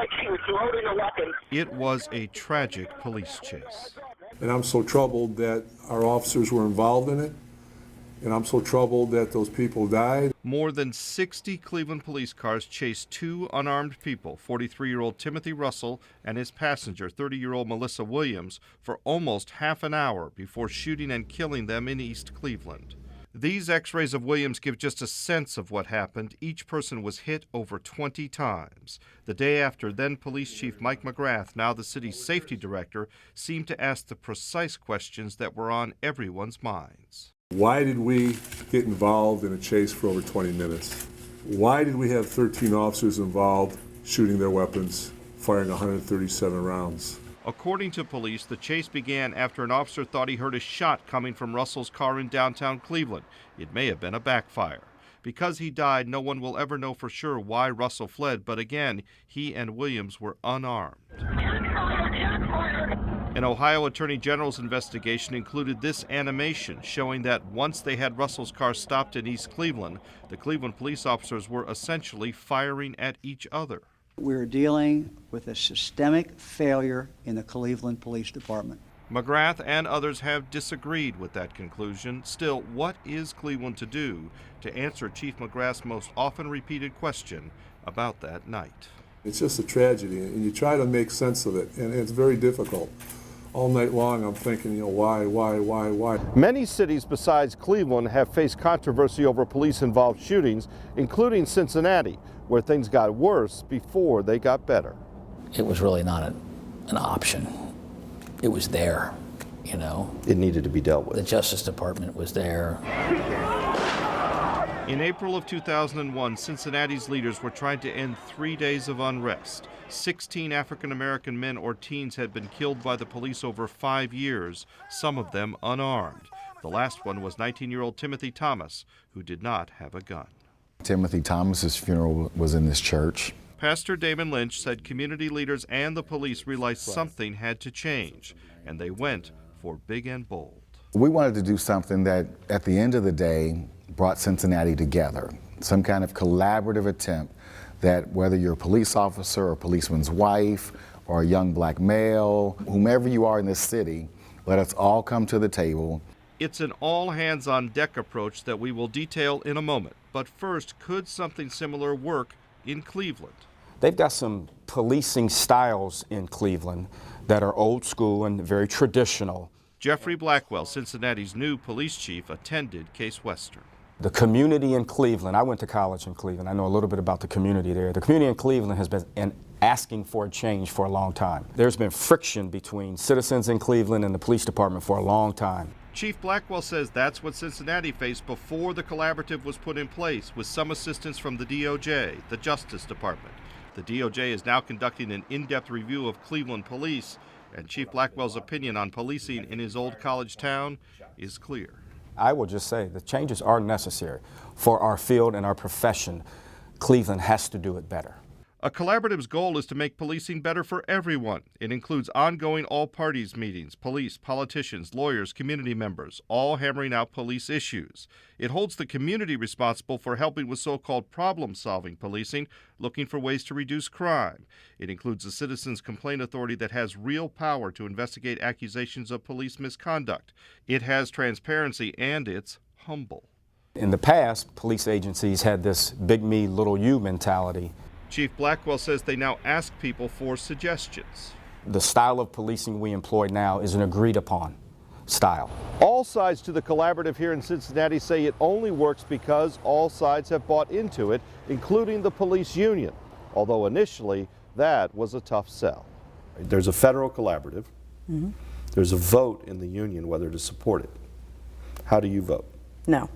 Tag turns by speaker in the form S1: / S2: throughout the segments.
S1: like she was loading a weapon.
S2: It was a tragic police chase.
S3: And I'm so troubled that our officers were involved in it. And I'm so troubled that those people died.
S2: More than 60 Cleveland police cars chased two unarmed people, 43-year-old Timothy Russell and his passenger, 30-year-old Melissa Williams, for almost half an hour before shooting and killing them in East Cleveland. These x-rays of Williams give just a sense of what happened. Each person was hit over 20 times. The day after, then Police Chief Mike McGrath, now the city's safety director, seemed to ask the precise questions that were on everyone's minds.
S3: Why did we get involved in a chase for over 20 minutes? Why did we have 13 officers involved shooting their weapons, firing 137 rounds?
S2: According to police, the chase began after an officer thought he heard a shot coming from Russell's car in downtown Cleveland. It may have been a backfire. Because he died, no one will ever know for sure why Russell fled, but again, he and Williams were unarmed. An Ohio Attorney General's investigation included this animation showing that once they had Russell's car stopped in East Cleveland, the Cleveland police officers were essentially firing at each other.
S4: We're dealing with a systemic failure in the Cleveland Police Department.
S2: McGrath and others have disagreed with that conclusion. Still, what is Cleveland to do to answer Chief McGrath's most often repeated question about that night?
S3: It's just a tragedy, and you try to make sense of it, and it's very difficult. All night long I'm thinking, why?
S2: Many cities besides Cleveland have faced controversy over police-involved shootings, including Cincinnati, where things got worse before they got better.
S5: It was really not an option. It was there,
S6: It needed to be dealt with.
S5: The Justice Department was there.
S2: In April of 2001, Cincinnati's leaders were trying to end 3 days of unrest. 16 African-American men or teens had been killed by the police over 5 years, some of them unarmed. The last one was 19-year-old Timothy Thomas, who did not have a gun.
S7: Timothy Thomas's funeral was in this church.
S2: Pastor Damon Lynch said community leaders and the police realized something had to change, and they went for big and bold.
S7: We wanted to do something that, at the end of the day, brought Cincinnati together. Some kind of collaborative attempt that whether you're a police officer or a policeman's wife or a young black male, whomever you are in this city, let us all come to the table.
S2: It's an all-hands-on-deck approach that we will detail in a moment. But first, could something similar work in Cleveland?
S8: They've got some policing styles in Cleveland that are old school and very traditional.
S2: Jeffrey Blackwell, Cincinnati's new police chief, attended Case Western.
S8: The community in Cleveland, I went to college in Cleveland. I know a little bit about the community there. The community in Cleveland has been asking for a change for a long time. There's been friction between citizens in Cleveland and the police department for a long time.
S2: Chief Blackwell says that's what Cincinnati faced before the collaborative was put in place, with some assistance from the DOJ, the Justice Department. The DOJ is now conducting an in-depth review of Cleveland police, and Chief Blackwell's opinion on policing in his old college town is clear.
S8: I will just say the changes are necessary for our field and our profession. Cleveland has to do it better.
S2: A collaborative's goal is to make policing better for everyone. It includes ongoing all-parties meetings, police, politicians, lawyers, community members, all hammering out police issues. It holds the community responsible for helping with so-called problem-solving policing, looking for ways to reduce crime. It includes a citizens' complaint authority that has real power to investigate accusations of police misconduct. It has transparency, and it's humble.
S8: In the past, police agencies had this big me, little you mentality.
S2: Chief Blackwell says they now ask people for suggestions.
S8: The style of policing we employ now is an agreed upon style.
S2: All sides to the collaborative here in Cincinnati say it only works because all sides have bought into it, including the police union, although initially that was a tough sell.
S6: There's a federal collaborative. Mm-hmm. There's a vote in the union whether to support it. How do you vote?
S9: No.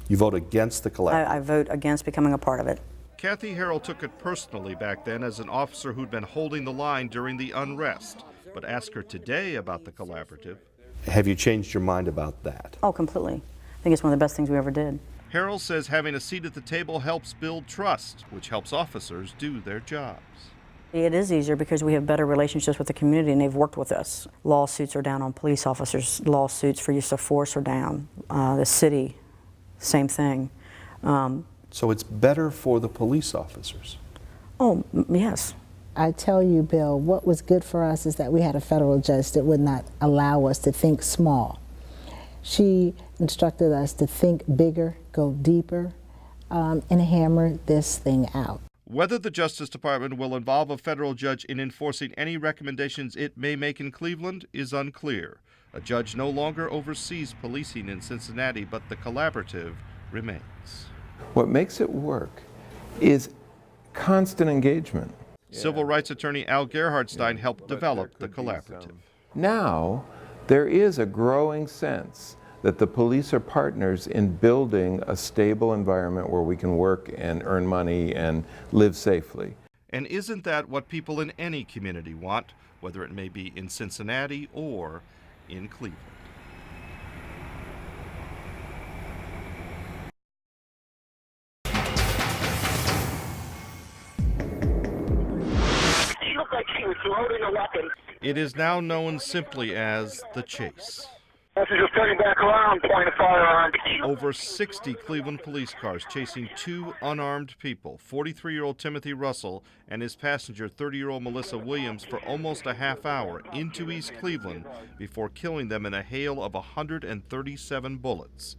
S6: You vote against the collaborative?
S9: I vote against becoming a part of it.
S2: Kathy Harrell took it personally back then as an officer who'd been holding the line during the unrest. But ask her today about the collaborative.
S6: Have you changed your mind about that?
S9: Oh, completely. I think it's one of the best things we ever did.
S2: Harrell says having a seat at the table helps build trust, which helps officers do their jobs.
S9: It is easier because we have better relationships with the community and they've worked with us. Lawsuits are down on police officers. Lawsuits for use of force are down. The city, same thing.
S6: So it's better for the police officers?
S9: Oh, yes.
S1: I tell you, Bill, what was good for us is that we had a federal judge that would not allow us to think small. She instructed us to think bigger, go deeper, and hammer this thing out.
S2: Whether the Justice Department will involve a federal judge in enforcing any recommendations it may make in Cleveland is unclear. A judge no longer oversees policing in Cincinnati, but the collaborative remains.
S10: What makes it work is constant engagement.
S2: Civil rights attorney Al Gerhardstein helped develop the collaborative.
S10: Now, there is a growing sense that the police are partners in building a stable environment where we can work and earn money and live safely.
S2: And isn't that what people in any community want, whether it may be in Cincinnati or in Cleveland?
S11: She looked like she was loading a weapon.
S2: It is now known simply as the chase.
S11: Just turning back around, pointing a firearm.
S2: Over 60 Cleveland police cars chasing two unarmed people, 43-year-old Timothy Russell and his passenger, 30-year-old Melissa Williams, for almost a half hour into East Cleveland before killing them in a hail of 137 bullets.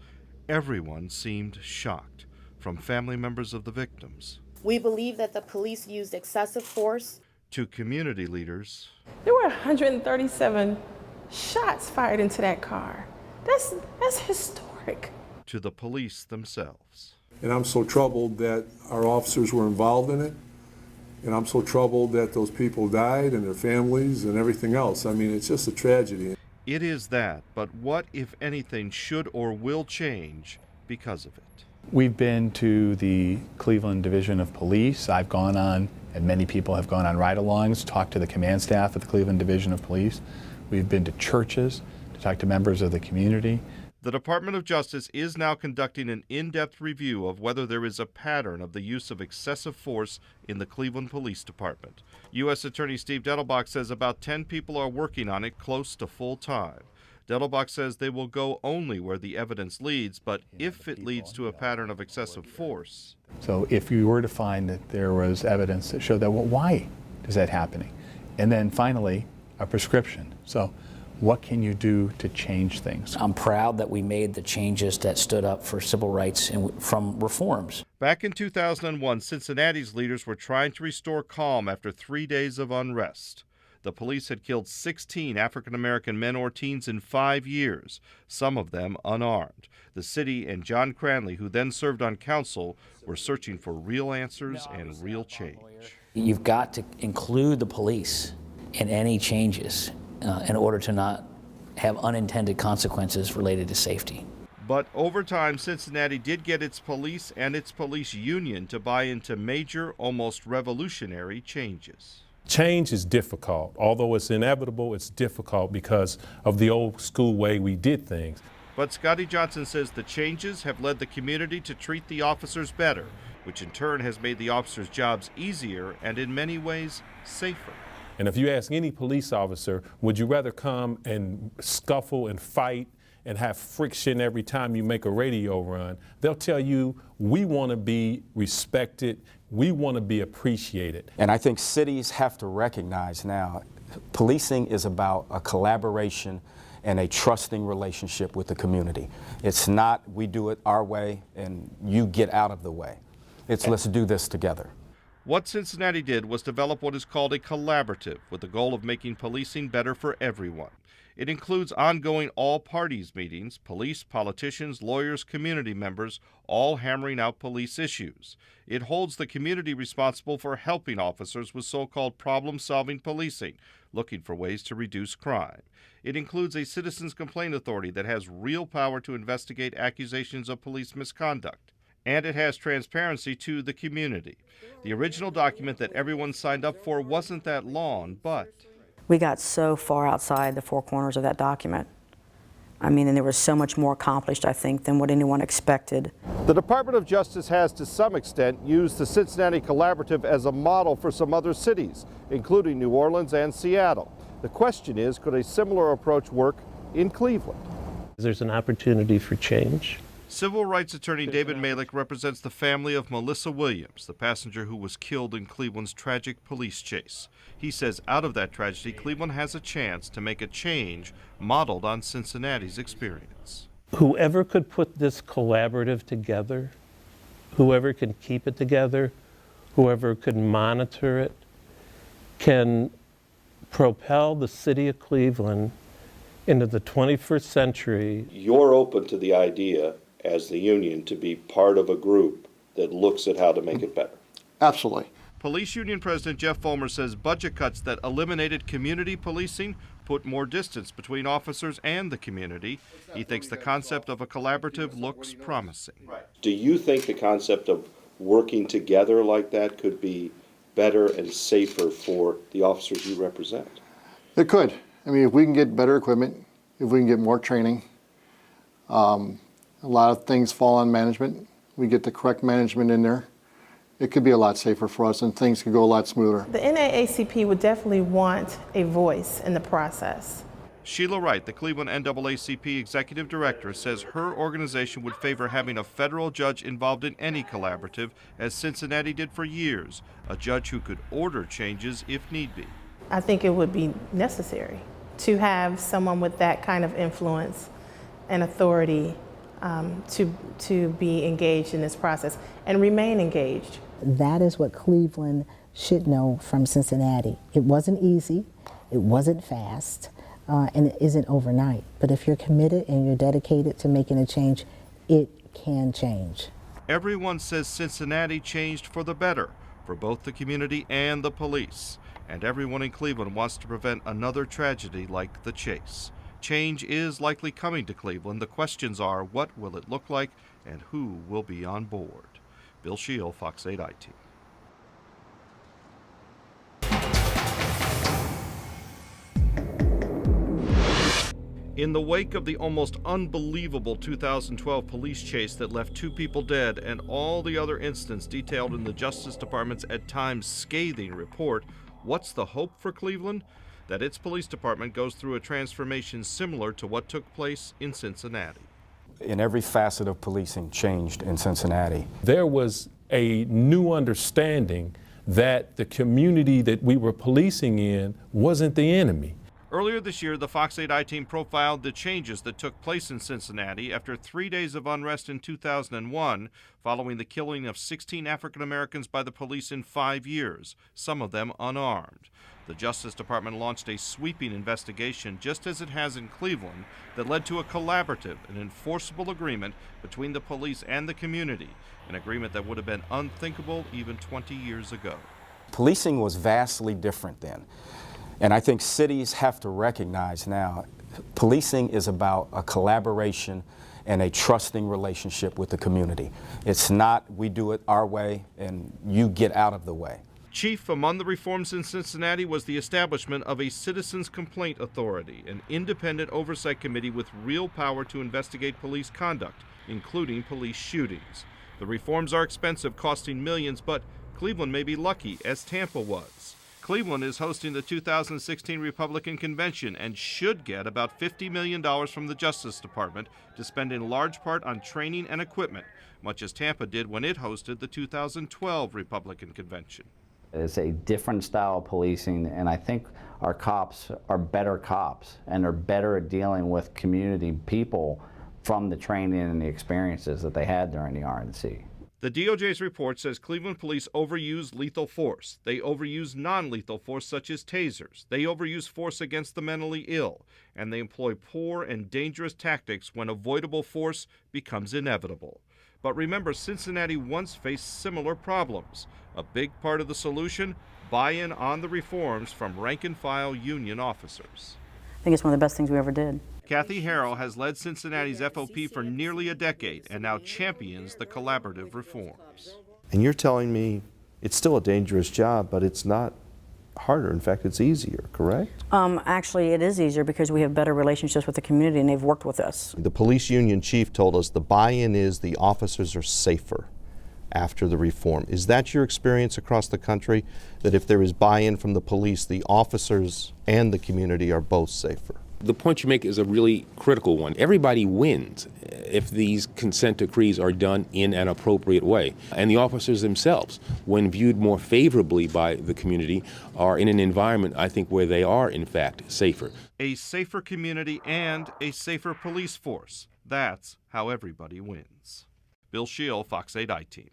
S2: Everyone seemed shocked, from family members of the victims.
S12: We believe that the police used excessive force.
S2: To community leaders.
S13: There were 137 shots fired into that car. That's historic.
S2: To the police themselves.
S3: And I'm so troubled that our officers were involved in it. And I'm so troubled that those people died and their families and everything else. I mean, it's just a tragedy.
S2: It is that, but what, if anything, should or will change because of it?
S14: We've been to the Cleveland Division of Police. I've gone on, and many people have gone on ride-alongs, talked to the command staff of the Cleveland Division of Police. We've been to churches to talk to members of the community.
S2: The Department of Justice is now conducting an in-depth review of whether there is a pattern of the use of excessive force in the Cleveland Police Department. U.S. Attorney Steve Dettelbach says about 10 people are working on it close to full-time. Dettelbach says they will go only where the evidence leads, but if it leads to a pattern of excessive force.
S14: So if you were to find that there was evidence that showed that, well, why is that happening? And then finally, a prescription. So what can you do to change things?
S5: I'm proud that we made the changes that stood up for civil rights and from reforms.
S2: Back in 2001, Cincinnati's leaders were trying to restore calm after 3 days of unrest. The police had killed 16 African-American men or teens in 5 years, some of them unarmed. The city and John Cranley, who then served on council, were searching for real answers and real change.
S5: You've got to include the police in any changes in order to not have unintended consequences related to safety.
S2: But over time, Cincinnati did get its police and its police union to buy into major, almost revolutionary changes.
S15: Change is difficult. Although it's inevitable, it's difficult because of the old school way we did things.
S2: But Scotty Johnson says the changes have led the community to treat the officers better, which in turn has made the officers' jobs easier and in many ways safer.
S15: And if you ask any police officer, would you rather come and scuffle and fight and have friction every time you make a radio run? They'll tell you, we want to be respected, we want to be appreciated.
S8: And I think cities have to recognize now, policing is about a collaboration and a trusting relationship with the community. It's not we do it our way and you get out of the way. It's let's do this together.
S2: What Cincinnati did was develop what is called a collaborative with the goal of making policing better for everyone. It includes ongoing all-parties meetings, police, politicians, lawyers, community members, all hammering out police issues. It holds the community responsible for helping officers with so-called problem-solving policing, looking for ways to reduce crime. It includes a citizens' complaint authority that has real power to investigate accusations of police misconduct. And it has transparency to the community. The original document that everyone signed up for wasn't that long, but
S9: We got so far outside the four corners of that document. I mean, and there was so much more accomplished, I think, than what anyone expected.
S2: the Department of Justice has, to some extent, used the Cincinnati Collaborative as a model for some other cities, including New Orleans and Seattle. The question is, could a similar approach work in Cleveland?
S16: There's an opportunity for change.
S2: Civil rights attorney David Malick represents the family of Melissa Williams, the passenger who was killed in Cleveland's tragic police chase. He says out of that tragedy, Cleveland has a chance to make a change modeled on Cincinnati's experience.
S16: Whoever could put this collaborative together, whoever can keep it together, whoever could monitor it, can propel the city of Cleveland into the 21st century.
S6: You're open to the idea as the union to be part of a group that looks at how to make it better.
S17: Absolutely.
S2: Police Union President Jeff Fulmer says budget cuts that eliminated community policing put more distance between officers and the community. He thinks the concept of a collaborative looks promising.
S6: Do you think the concept of working together like that could be better and safer for the officers you represent?
S17: It could. I mean, if we can get better equipment, if we can get more training, a lot of things fall on management. We get the correct management in there. It could be a lot safer for us and things could go a lot smoother.
S13: The NAACP would definitely want a voice in the process.
S2: Sheila Wright, the Cleveland NAACP executive director, says her organization would favor having a federal judge involved in any collaborative, as Cincinnati did for years, a judge who could order changes if need be.
S13: I think it would be necessary to have someone with that kind of influence and authority to be engaged in this process and remain engaged.
S1: That is what Cleveland should know from Cincinnati. It wasn't easy, it wasn't fast, and it isn't overnight. But if you're committed and you're dedicated to making a change, it can change.
S2: Everyone says Cincinnati changed for the better, for both the community and the police. And everyone in Cleveland wants to prevent another tragedy like the chase. Change is likely coming to Cleveland. The questions are, what will it look like and who will be on board? Bill Shield, Fox 8 IT. In the wake of the almost unbelievable 2012 police chase that left 2 people dead and all the other incidents detailed in the Justice Department's at times scathing report, what's the hope for Cleveland? That its police department goes through a transformation similar to what took place in Cincinnati.
S8: In every facet of policing changed in Cincinnati.
S15: There was a new understanding that the community that we were policing in wasn't the enemy.
S2: Earlier this year, the Fox 8 I team profiled the changes that took place in Cincinnati after 3 days of unrest in 2001, following the killing of 16 African Americans by the police in 5 years, some of them unarmed. The Justice Department launched a sweeping investigation, just as it has in Cleveland, that led to a collaborative and enforceable agreement between the police and the community, an agreement that would have been unthinkable even 20 years ago.
S8: Policing was vastly different then. And I think cities have to recognize now, policing is about a collaboration and a trusting relationship with the community. It's not we do it our way and you get out of the way.
S2: Chief among the reforms in Cincinnati was the establishment of a Citizens Complaint Authority, an independent oversight committee with real power to investigate police conduct, including police shootings. The reforms are expensive, costing millions, but Cleveland may be lucky, as Tampa was. Cleveland is hosting the 2016 Republican Convention and should get about $50 million from the Justice Department to spend in large part on training and equipment, much as Tampa did when it hosted the 2012 Republican Convention.
S18: It's a different style of policing, and I think our cops are better cops, and they're better at dealing with community people from the training and the experiences that they had during the RNC.
S2: The DOJ's report says Cleveland police overuse lethal force. They overuse non-lethal force such as tasers. They overuse force against the mentally ill. And they employ poor and dangerous tactics when avoidable force becomes inevitable. But remember, Cincinnati once faced similar problems. A big part of the solution, buy-in on the reforms from rank-and-file union officers.
S9: I think it's one of the best things we ever did.
S2: Kathy Harrell has led Cincinnati's FOP for nearly a decade and now champions the collaborative reforms.
S6: And you're telling me it's still a dangerous job, but it's not harder. In fact, it's easier, correct?
S9: Actually, it is easier because we have better relationships with the community and they've worked with us.
S6: The police union chief told us the buy-in is the officers are safer after the reform. Is that your experience across the country, that if there is buy-in from the police, the officers and the community are both safer?
S19: The point you make is a really critical one. Everybody wins if these consent decrees are done in an appropriate way. And the officers themselves, when viewed more favorably by the community, are in an environment, I think, where they are, in fact, safer.
S2: A safer community and a safer police force. That's how everybody wins. Bill Scheel, Fox 8 I-Team.